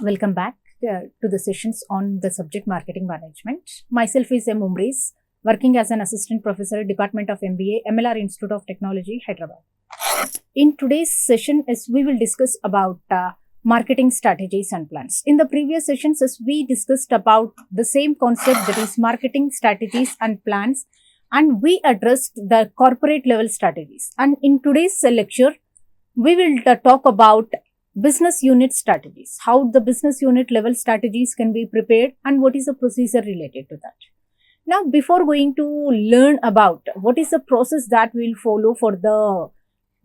Welcome back to the sessions on the subject marketing management. Myself is M. Umris, working as an assistant professor at Department of MBA, MLR Institute of Technology, Hyderabad. In today's session, we will discuss about marketing strategies and plans. In the previous sessions, we discussed about the same concept, that is marketing strategies and plans, and we addressed the corporate level strategies. And in today's lecture, we will talk about business unit strategies, how the business unit level strategies can be prepared and what is the procedure related to that. Now, before going to learn about what is the process that we will follow for the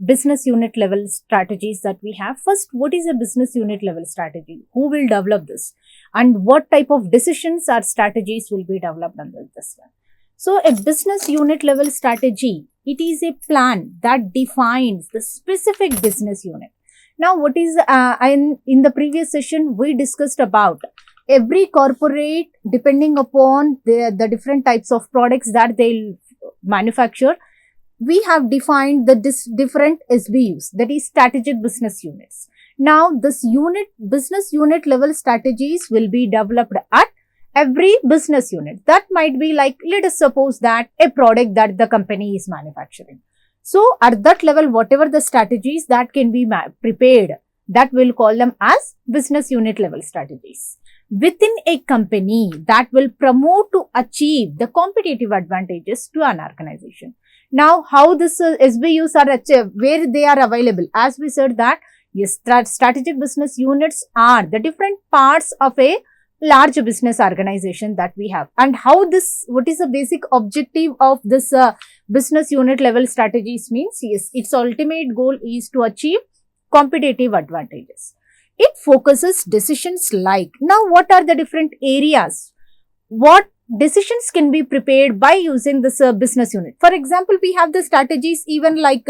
business unit level strategies that we have, first, what is a business unit level strategy? Who will develop this? And what type of decisions or strategies will be developed under this one? So, a business unit level strategy, it is a plan that defines the specific business unit. Now, what is, in the previous session, we discussed about every corporate, depending upon the different types of products that they'll manufacture, we have defined the different SBUs, that is strategic business units. Now, this business unit level strategies will be developed at every business unit. That might be like, let us suppose that a product that the company is manufacturing. So, at that level, whatever the strategies that can be prepared, that we'll call them as business unit level strategies. Within a company, that will promote to achieve the competitive advantages to an organization. Now, how this SBUs are achieved, where they are available, as we said that, yes, strategic business units are the different parts of a large business organization that we have, and what is the basic objective of this business unit level strategies means, yes, its ultimate goal is to achieve competitive advantages. It focuses decisions like, now what are the different areas, what decisions can be prepared by using this business unit. For example, we have the strategies even like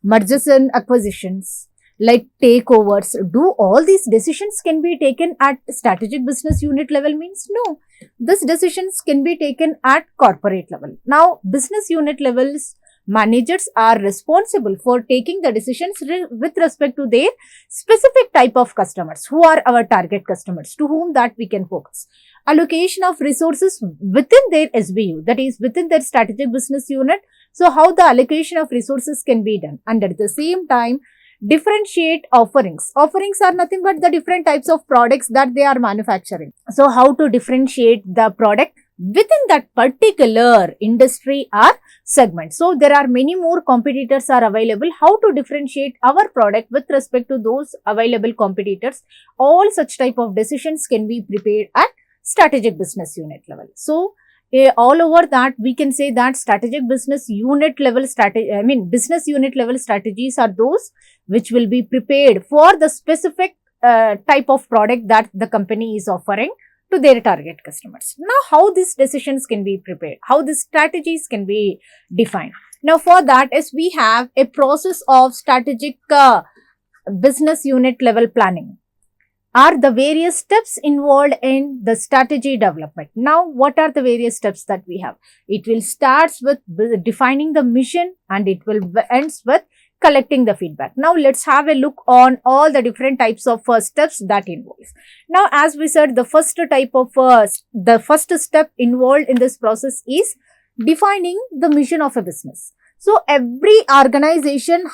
mergers and acquisitions, like takeovers. Do all these decisions can be taken at strategic business unit level means? No. These decisions can be taken at corporate level. Now, business unit levels managers are responsible for taking the decisions with respect to their specific type of customers, who are our target customers, to whom that we can focus. Allocation of resources within their SBU, that is within their strategic business unit. So, how the allocation of resources can be done, and at the same time, differentiate offerings. Offerings are nothing but the different types of products that they are manufacturing. So, how to differentiate the product within that particular industry or segment. So, there are many more competitors are available. How to differentiate our product with respect to those available competitors. All such type of decisions can be prepared at strategic business unit level. So, all over that, we can say that strategic business unit level business unit level strategies are those which will be prepared for the specific type of product that the company is offering to their target customers. Now, how these decisions can be prepared, how these strategies can be defined. Now, for that is we have a process of strategic business unit level planning. Are the various steps involved in the strategy development. Now, what are the various steps that we have? It will start with defining the mission and it will ends with collecting the feedback. Now, let's have a look on all the different types of steps that involves. Now, as we said, the first type of the first step involved in this process is defining the mission of a business. So, every organization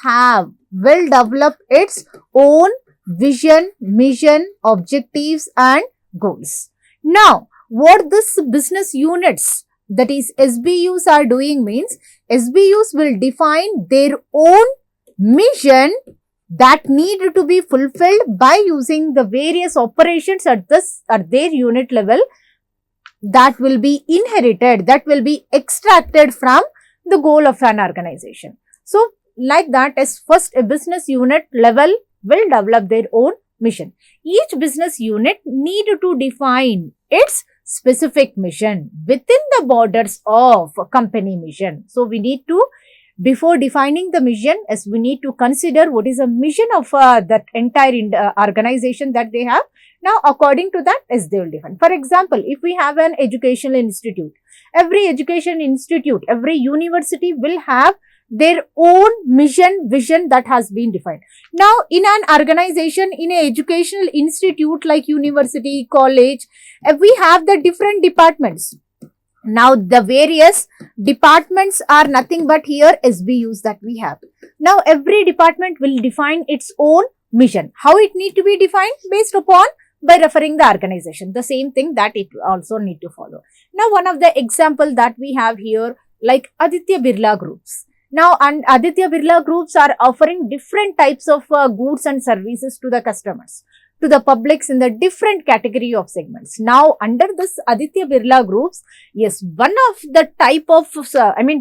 will develop its own vision, mission, objectives and goals. Now, what this business units, that is SBUs, are doing means, SBUs will define their own mission that need to be fulfilled by using the various operations at their unit level that will be inherited, that will be extracted from the goal of an organization. So, like that, as first a business unit level will develop their own mission. Each business unit need to define its specific mission within the borders of company mission. So, we need to, before defining the mission, as we need to consider what is the mission of that entire organization that they have. Now, according to that, as they will define. For example, if we have an educational institute, every education institute, every university will have their own mission, vision that has been defined. Now, in an organization, in an educational institute like university, college, we have the different departments. Now, the various departments are nothing but here SBUs that we have. Now, every department will define its own mission. How it need to be defined? Based upon by referring the organization. The same thing that it also need to follow. Now, one of the example that we have here, like Aditya Birla Groups. Now, and Aditya Birla Groups are offering different types of goods and services to the customers, to the publics in the different category of segments. Now, under this Aditya Birla Groups, yes, one of the type of,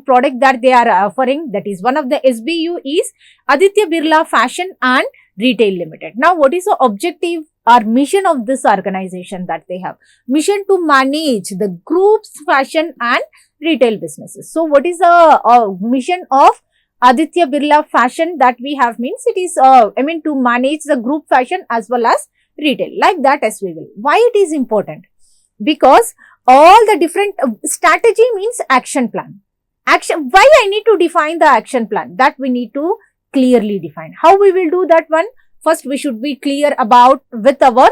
product that they are offering, that is one of the SBU is Aditya Birla Fashion and Retail Limited. Now, what is the objective or mission of this organization that they have? Mission to manage the group's fashion and retail businesses. So, what is the mission of Aditya Birla Fashion that we have means it is, to manage the group fashion as well as retail, like that as we will. Why it is important? Because all the different strategy means action plan. Action, why I need to define the action plan? That we need to clearly define. How we will do that one? First, we should be clear about with our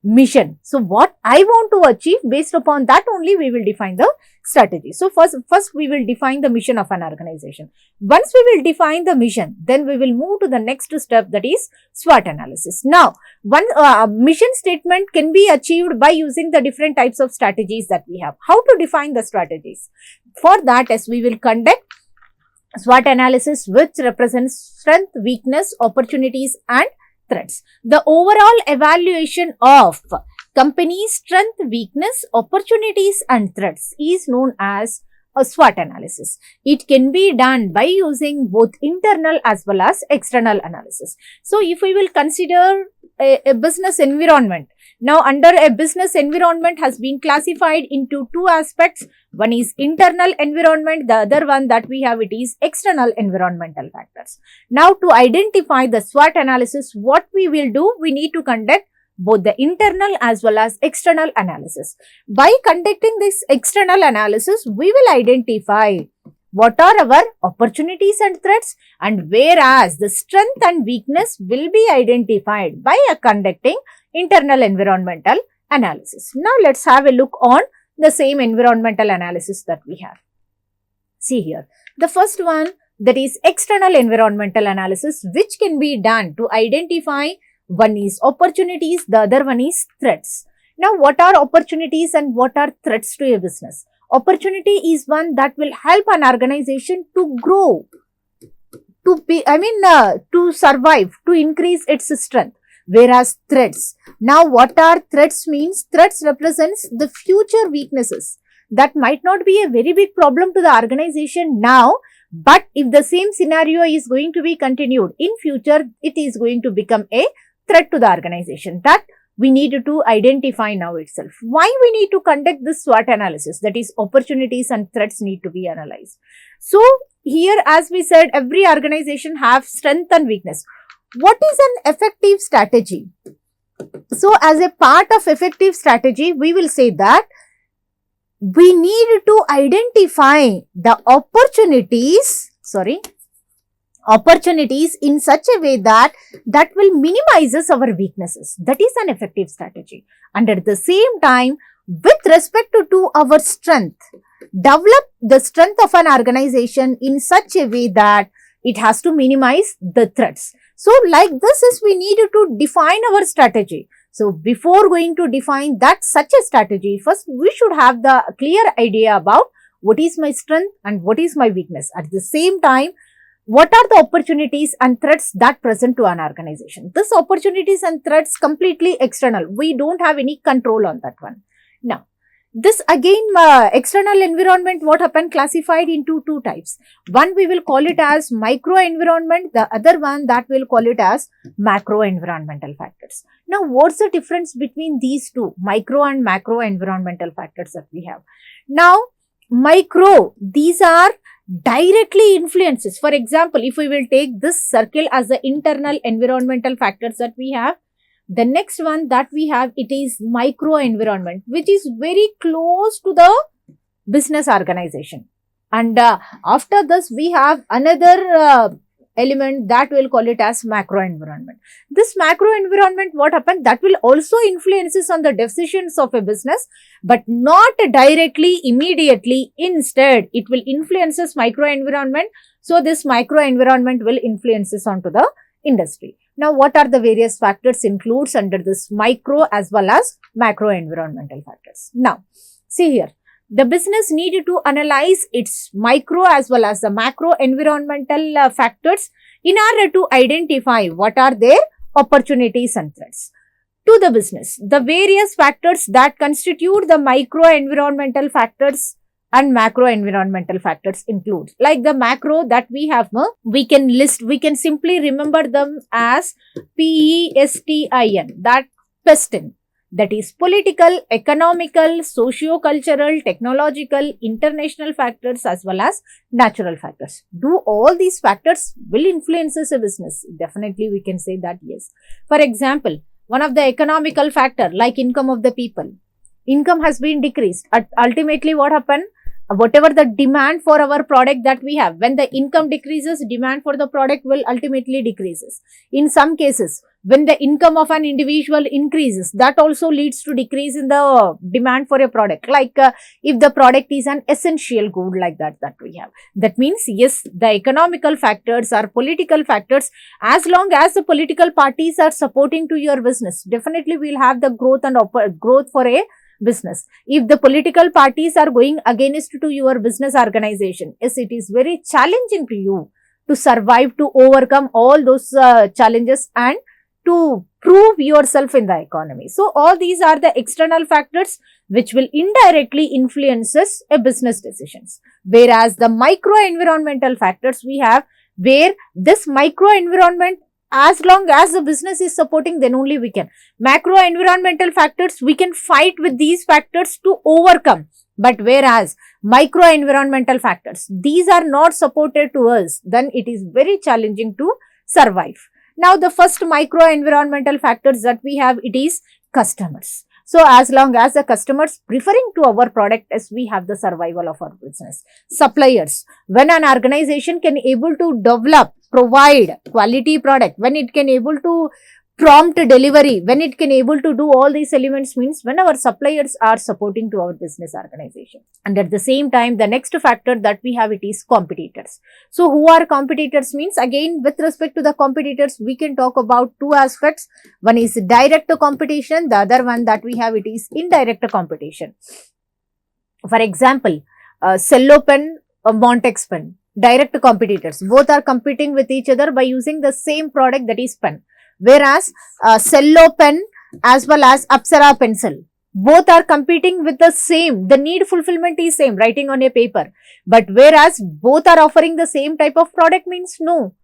mission. So, what I want to achieve, based upon that only we will define the strategy. So, first we will define the mission of an organization. Once we will define the mission, then we will move to the next step, that is SWOT analysis. Now, one mission statement can be achieved by using the different types of strategies that we have. How to define the strategies? For that, as we will conduct SWOT analysis, which represents strength, weakness, opportunities and threats. The overall evaluation of company's strength, weakness, opportunities and threats is known as a SWOT analysis. It can be done by using both internal as well as external analysis. So, if we will consider a business environment, now under a business environment has been classified into two aspects. One is internal environment, the other one that we have, it is external environmental factors. Now, to identify the SWOT analysis, what we will do, we need to conduct both the internal as well as external analysis. By conducting this external analysis, we will identify what are our opportunities and threats, and whereas the strength and weakness will be identified by conducting internal environmental analysis. Now, let's have a look on the same environmental analysis that we have. See here, the first one, that is external environmental analysis, which can be done to identify, one is opportunities, the other one is threats. Now, what are opportunities and what are threats to a business? Opportunity is one that will help an organization to grow, to survive, to increase its strength. Whereas threats, now what are threats means? Threats represents the future weaknesses that might not be a very big problem to the organization now, but if the same scenario is going to be continued in future, it is going to become a threat to the organization. That we need to identify now itself. Why we need to conduct this SWOT analysis? That is, opportunities and threats need to be analyzed. So, here as we said, every organization have strength and weakness. What is an effective strategy? So, as a part of effective strategy, we will say that we need to identify the opportunities in such a way that will minimizes our weaknesses. That is an effective strategy. And at the same time, with respect to our strength, develop the strength of an organization in such a way that it has to minimize the threats. So, like this is we need to define our strategy. So, before going to define that such a strategy, first we should have the clear idea about what is my strength and what is my weakness. At the same time, what are the opportunities and threats that present to an organization? This opportunities and threats completely external. We don't have any control on that one. Now, this again external environment, what happened, classified into two types. One we will call it as micro environment, the other one that we'll call it as macro environmental factors. Now, what's the difference between these two, micro and macro environmental factors that we have? Now, micro, these are directly influences. For example, if we will take this circle as the internal environmental factors that we have, the next one that we have, it is micro environment, which is very close to the business organization. And after this, we have another element that we'll call it as macro environment. This macro environment, what happened, that will also influences on the decisions of a business, but not directly, immediately. Instead, it will influences micro environment. So this micro environment will influences onto the industry. Now, what are the various factors includes under this micro as well as macro environmental factors? Now, see here. The business needed to analyze its micro as well as the macro environmental factors in order to identify what are their opportunities and threats to the business. The various factors that constitute the micro environmental factors and macro environmental factors include, like the macro that we have, we can simply remember them as PESTIN, that PESTIN. That is political, economical, socio-cultural, technological, international factors as well as natural factors. Do all these factors will influence a business? Definitely we can say that yes. For example, one of the economical factor like income of the people. Income has been decreased. Ultimately what happened? Whatever the demand for our product that we have, when the income decreases, demand for the product will ultimately decreases. In some cases, when the income of an individual increases, that also leads to decrease in the demand for a product. Like if the product is an essential good like that we have. That means, yes, the economical factors or political factors, as long as the political parties are supporting to your business, definitely we'll have the growth and growth for a business. If the political parties are going against to your business organization, yes, it is very challenging to you to survive, to overcome all those challenges and to prove yourself in the economy. So, all these are the external factors which will indirectly influences a business decisions. Whereas the micro environmental factors we have, where this micro environment, as long as the business is supporting, then only we can. Macro environmental factors, we can fight with these factors to overcome. But whereas micro environmental factors, these are not supported to us, then it is very challenging to survive. Now, the first micro environmental factors that we have, it is customers. So, as long as the customers preferring to our product, as we have the survival of our business. Suppliers, when an organization can able to develop, provide quality product, when it can able to prompt delivery, when it can able to do all these elements, means when our suppliers are supporting to our business organization. And at the same time, the next factor that we have, it is competitors. So, who are competitors means, again, with respect to the competitors, we can talk about two aspects. One is direct competition, the other one that we have, it is indirect competition. For example, Cellopen, Montex pen, direct competitors, both are competing with each other by using the same product, that is pen. Whereas Cellopen as well as Apsara pencil, both are competing with the same, the need fulfillment is same, writing on a paper. But whereas both are offering the same type of product, means no.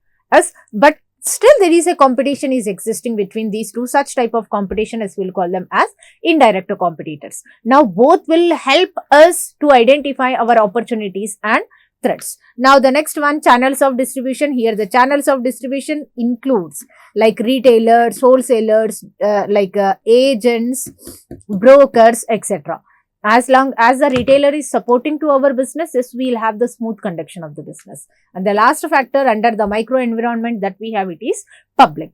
But still there is a competition is existing between these two. Such type of competition, as we'll call them as indirect competitors. Now, both will help us to identify our opportunities and threats. Now, the next one, channels of distribution. Here, the channels of distribution includes like retailers, wholesalers, agents, brokers, etc. As long as the retailer is supporting to our business, yes, we will have the smooth conduction of the business. And the last factor under the micro environment that we have, it is public.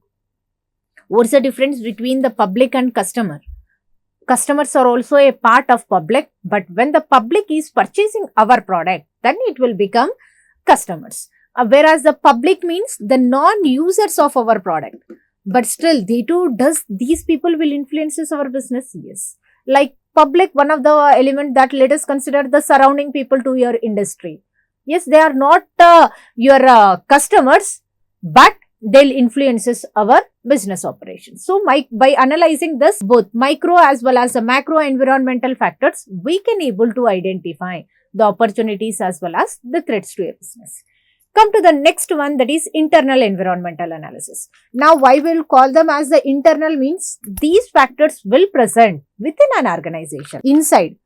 What's the difference between the public and customer? Customers are also a part of public, but when the public is purchasing our product, then it will become customers. Whereas the public means the non-users of our product. But still, these people will influence our business? Yes. Like public, one of the element that let us consider the surrounding people to your industry. Yes, they are not your customers, but they'll influences our business operations. So, by analyzing this, both micro as well as the macro environmental factors, we can able to identify the opportunities as well as the threats to a business. Come to the next one, that is internal environmental analysis. Now, why we'll call them as the internal means these factors will present within an organization inside,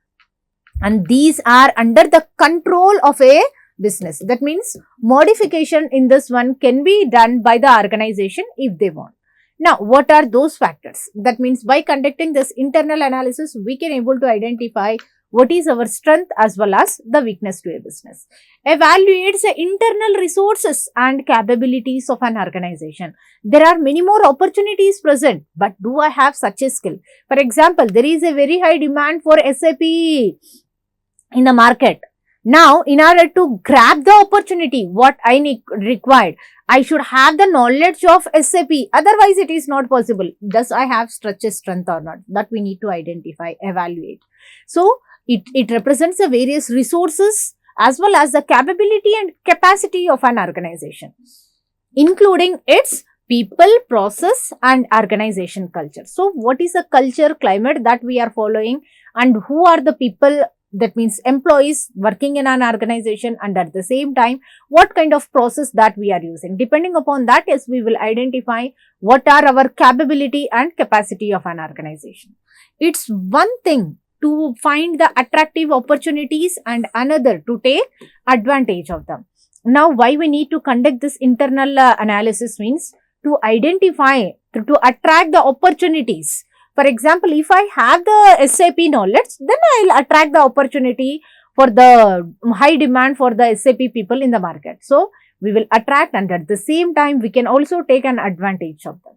and these are under the control of a business. That means modification in this one can be done by the organization if they want. Now, what are those factors? That means by conducting this internal analysis, we can able to identify what is our strength as well as the weakness to a business. Evaluates the internal resources and capabilities of an organization. There are many more opportunities present, but do I have such a skill? For example, there is a very high demand for SAP in the market. Now, in order to grab the opportunity, what I required, I should have the knowledge of SAP. Otherwise, it is not possible. Does I have such a strength or not? That we need to identify, evaluate. So, it represents the various resources as well as the capability and capacity of an organization, including its people, process and organization culture. So, what is the culture climate that we are following, and who are the people, that means employees working in an organization, and at the same time, what kind of process that we are using. Depending upon that, yes, we will identify what are our capability and capacity of an organization. It's one thing to find the attractive opportunities and another to take advantage of them. Now, why we need to conduct this internal analysis means to identify, to attract the opportunities. For example, if I have the SAP knowledge, then I will attract the opportunity for the high demand for the SAP people in the market. So, we will attract, and at the same time, we can also take an advantage of them.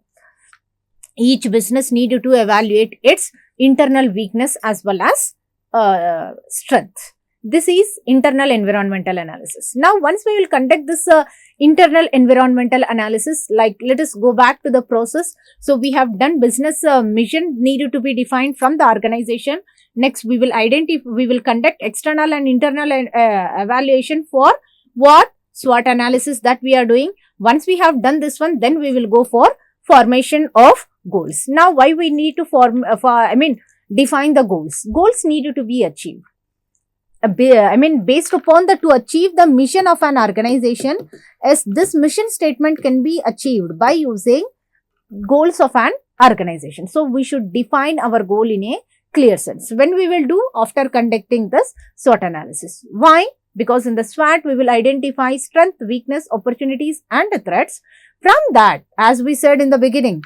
Each business needed to evaluate its internal weakness as well as strength. This is internal environmental analysis. Now, once we will conduct this internal environmental analysis, like let us go back to the process. So, we have done business mission needed to be defined from the organization. Next, we will conduct external and internal evaluation for what SWOT analysis that we are doing. Once we have done this one, then we will go for formation of goals. Now, why we need to define the goals. Goals needed to be achieved. Based upon to achieve the mission of an organization, as this mission statement can be achieved by using goals of an organization. So, we should define our goal in a clear sense. When we will do after conducting this SWOT analysis. Why? Because in the SWOT, we will identify strength, weakness, opportunities and threats. From that, as we said in the beginning,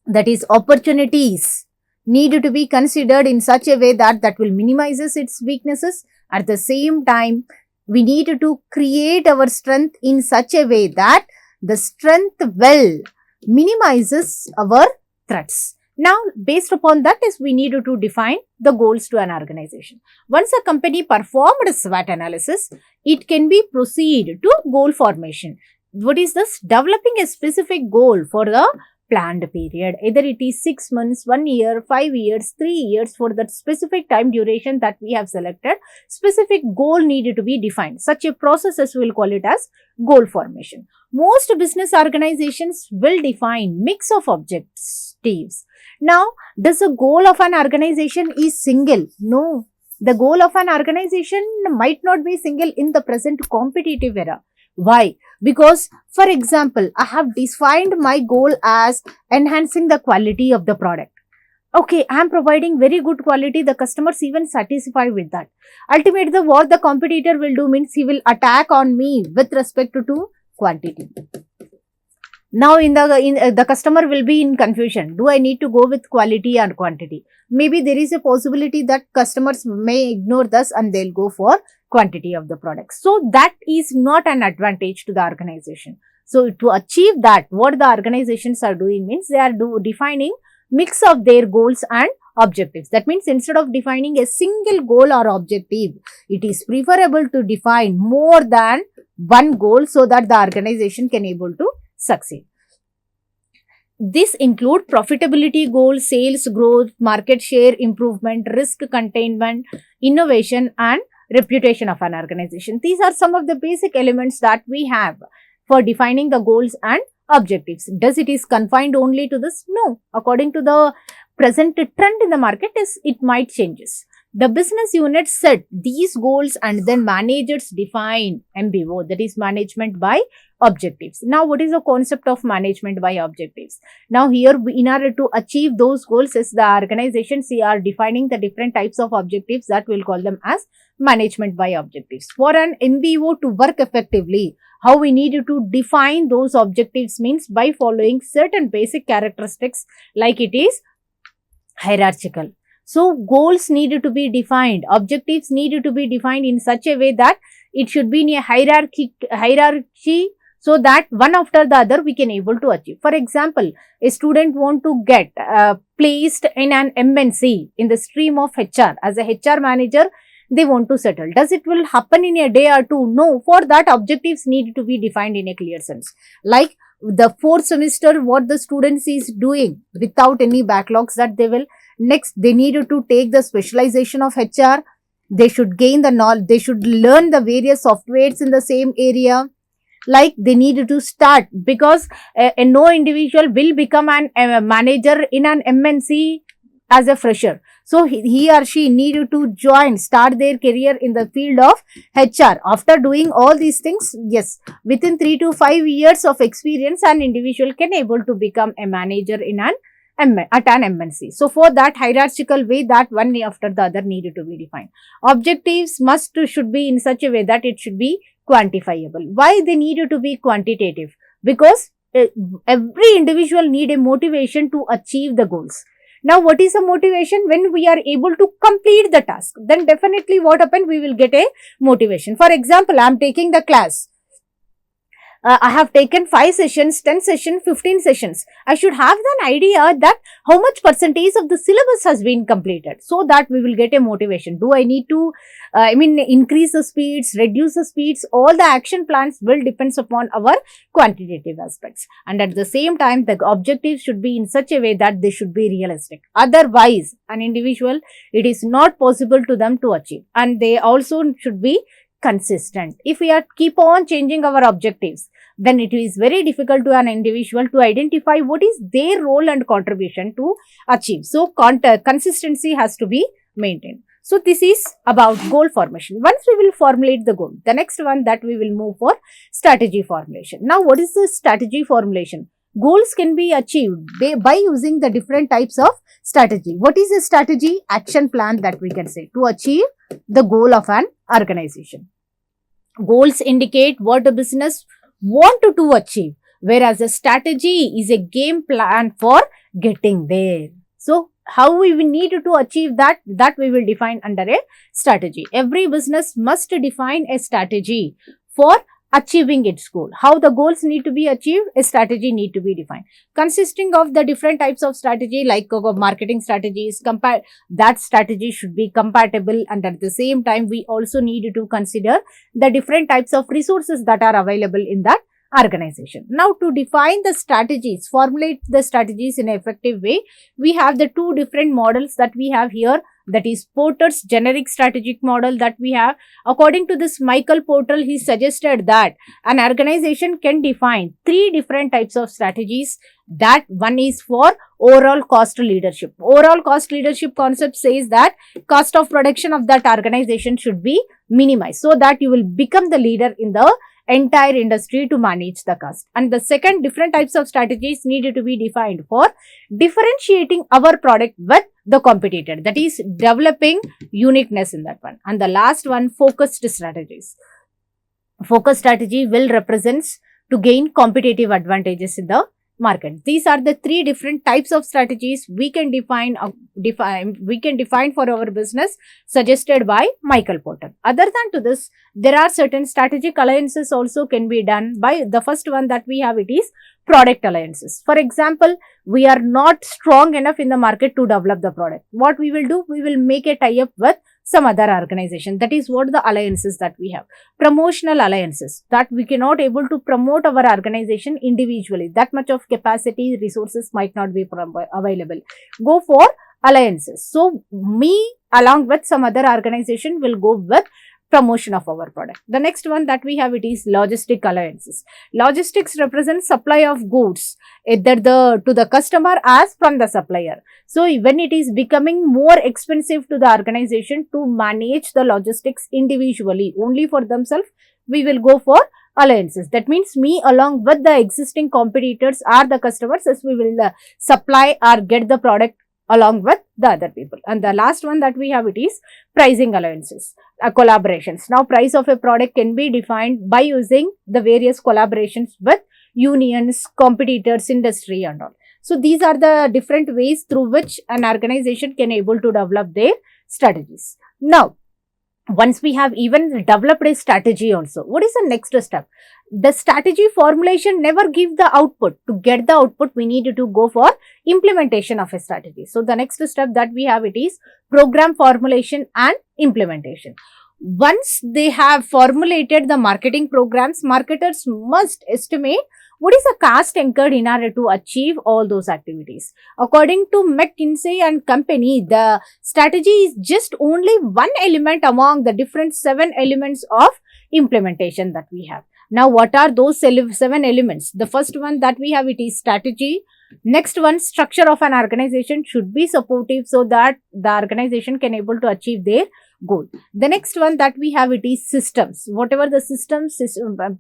that is opportunities need to be considered in such a way that will minimizes its weaknesses. At the same time, we need to create our strength in such a way that the strength well minimizes our threats. Now, based upon that is we need to define the goals to an organization. Once a company performed a SWOT analysis, it can be proceed to goal formation. What is this? Developing a specific goal for the planned period. Either it is 6 months, 1 year, 5 years, 3 years, for that specific time duration that we have selected, specific goal needed to be defined. Such a process as we will call it as goal formation. Most business organizations will define mix of objectives. Now, does the goal of an organization is single? No. The goal of an organization might not be single in the present competitive era. Why? Because, for example, I have defined my goal as enhancing the quality of the product. Okay, I am providing very good quality, the customers even satisfied with that. Ultimately, what the competitor will do means he will attack on me with respect to quantity. Now, the customer will be in confusion. Do I need to go with quality or quantity? Maybe there is a possibility that customers may ignore this and they'll go for quantity of the products. So, that is not an advantage to the organization. So, to achieve that, what the organizations are doing means they are defining mix of their goals and objectives. That means instead of defining a single goal or objective, it is preferable to define more than one goal so that the organization can able to succeed. This include profitability goals, sales growth, market share improvement, risk containment, innovation and reputation of an organization. These are some of the basic elements that we have for defining the goals and objectives. Does it is confined only to this? No. According to the present trend in the market, it might changes. The business units set these goals and then managers define MBO, that is management by objectives. Now, what is the concept of management by objectives? Now, here in order to achieve those goals, is the organizations are defining the different types of objectives that we'll call them as management by objectives. For an MBO to work effectively, how we need to define those objectives means by following certain basic characteristics, like it is hierarchical. So goals need to be defined, objectives need to be defined in such a way that it should be in a hierarchy, so that one after the other we can able to achieve. For example, a student want to get placed in an MNC in the stream of HR as a HR manager. They want to settle. Does it will happen in a day or two? No. For that, objectives need to be defined in a clear sense. Like the 4th semester, what the students is doing without any backlogs that they will. Next, they needed to take the specialization of HR. They should gain the knowledge. They should learn the various softwares in the same area. Like they needed to start, because no individual will become a manager in an MNC as a fresher. So he or she needed to start their career in the field of HR. After doing all these things, yes, within 3 to 5 years of experience, an individual can able to become a manager in at an MNC. So for that hierarchical way, that one after the other needed to be defined. Objectives should be in such a way that it should be quantifiable. Why they needed to be quantitative? Because every individual need a motivation to achieve the goals. Now, what is the motivation? When we are able to complete the task, then definitely what happens? We will get a motivation. For example, I am taking the class. I have taken 5 sessions, 10 sessions, 15 sessions. I should have an idea that how much percentage of the syllabus has been completed, so that we will get a motivation. Do I need to, increase the speeds, reduce the speeds? All the action plans will depends upon our quantitative aspects. And at the same time, the objectives should be in such a way that they should be realistic. Otherwise, an individual, it is not possible to them to achieve. And they also should be consistent. If we are keep on changing our objectives, then it is very difficult to an individual to identify what is their role and contribution to achieve. So consistency has to be maintained. So this is about goal formation. Once we will formulate the goal, the next one that we will move for strategy formulation. Now, what is the strategy formulation? Goals can be achieved by using the different types of strategy. What is a strategy? Action plan that we can say to achieve the goal of an organization. Goals indicate what a business want to achieve, whereas a strategy is a game plan for getting there. So, how we will need to achieve that we will define under a strategy. Every business must define a strategy for achieving its goal. How the goals need to be achieved, a strategy need to be defined, consisting of the different types of strategy like marketing strategies. That strategy should be compatible, and at the same time we also need to consider the different types of resources that are available in that organization. Now, to define the strategies, formulate the strategies in an effective way, we have the 2 different models that we have here. That is Porter's generic strategic model that we have. According to this Michael Porter, he suggested that an organization can define 3 different types of strategies. That one is for overall cost leadership. Overall cost leadership concept says that cost of production of that organization should be minimized, so that you will become the leader in the entire industry to manage the cost. And the second, different types of strategies needed to be defined for differentiating our product with the competitor, that is developing uniqueness in that one. And the last one, focused strategies. Focused strategy will represents to gain competitive advantages in the market. These are the 3 different types of strategies we can define for our business, suggested by Michael Porter. Other than to this, there are certain strategic alliances also can be done by. The first one that we have, it is product alliances. For example, we are not strong enough in the market to develop the product. What we will do, we will make a tie-up with some other organization. That is what the alliances that we have. Promotional alliances, that we cannot able to promote our organization individually. That much of capacity, resources might not be available. Go for alliances. So, me along with some other organization will go with promotion of our product. The next one that we have, it is logistic alliances. Logistics represents supply of goods either to the customer as from the supplier. So, when it is becoming more expensive to the organization to manage the logistics individually only for themselves, we will go for alliances. That means me along with the existing competitors or the customers, as we will supply or get the product along with the other people. And the last one that we have, it is pricing alliances, collaborations. Now, price of a product can be defined by using the various collaborations with unions, competitors, industry and all. So these are the different ways through which an organization can able to develop their strategies. Now, once we have even developed a strategy also, what is the next step? The strategy formulation never give the output. To get the output, we need to go for implementation of a strategy. So the next step that we have, it is program formulation and implementation. Once they have formulated the marketing programs, marketers must estimate what is the cost incurred in order to achieve all those activities. According to McKinsey and Company, the strategy is just only one element among the different 7 elements of implementation that we have. Now, what are those 7 elements? The first one that we have, it is strategy. Next one, structure of an organization should be supportive so that the organization can able to achieve their goal. The next one that we have, it is systems. Whatever the systems,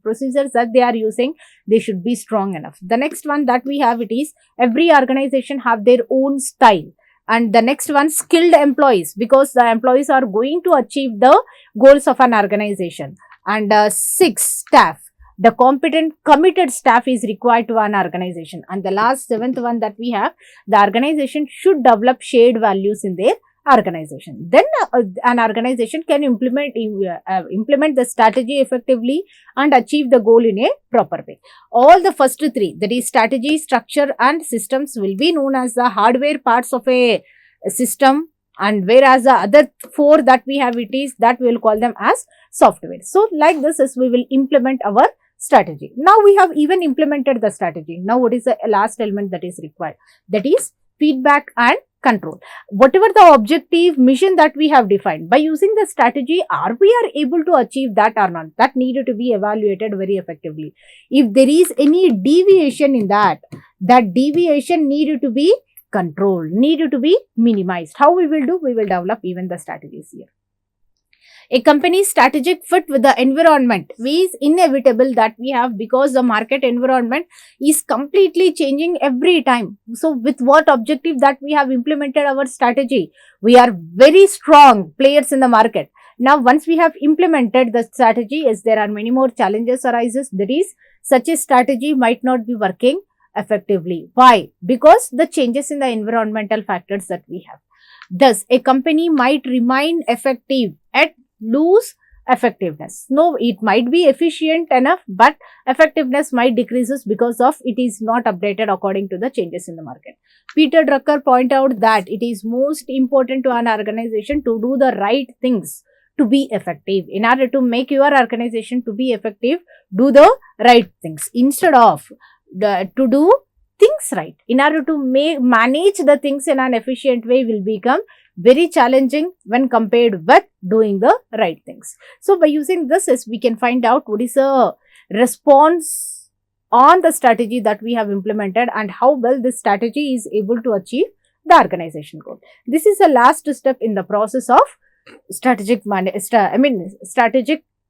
procedures that they are using, they should be strong enough. The next one that we have, it is every organization have their own style. And the next one, skilled employees, because the employees are going to achieve the goals of an organization. And 6, staff. The competent, committed staff is required to an organization. And the last 7th one that we have, the organization should develop shared values in their organization. Then an organization can implement the strategy effectively and achieve the goal in a proper way. All the first 3, that is strategy, structure and systems, will be known as the hardware parts of a system, and whereas the other 4 that we have, it is that we will call them as software. So like this is we will implement our strategy. Now we have even implemented the strategy. Now what is the last element that is required? That is feedback and control. Whatever the objective mission that we have defined, by using the strategy, are we able to achieve that or not? That needed to be evaluated very effectively. If there is any deviation in that, that deviation needed to be controlled, needed to be minimized. How we will do? We will develop even the strategies here. A company's strategic fit with the environment is inevitable that we have, because the market environment is completely changing every time. So with what objective that we have implemented our strategy? We are very strong players in the market. Now, once we have implemented the strategy, yes, there are many more challenges arises. That is, such a strategy might not be working effectively. Why? Because the changes in the environmental factors that we have. Thus, a company might remain effective at lose effectiveness. No, it might be efficient enough, but effectiveness might decreases because of it is not updated according to the changes in the market. Peter Drucker point out that it is most important to an organization to do the right things to be effective. In order to make your organization to be effective, do the right things instead of to do things right. In order to manage the things in an efficient way will become very challenging when compared with doing the right things. So by using this, we can find out what is a response on the strategy that we have implemented and how well this strategy is able to achieve the organization goal. This is the last step in the process of strategic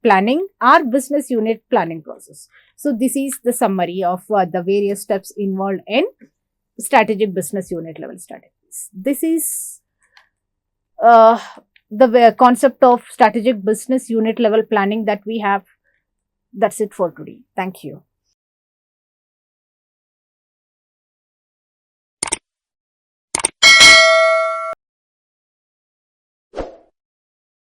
planning or business unit planning process. So this is the summary of the various steps involved in strategic business unit level strategies. This is the concept of strategic business unit level planning that we have. That's it for today. Thank you.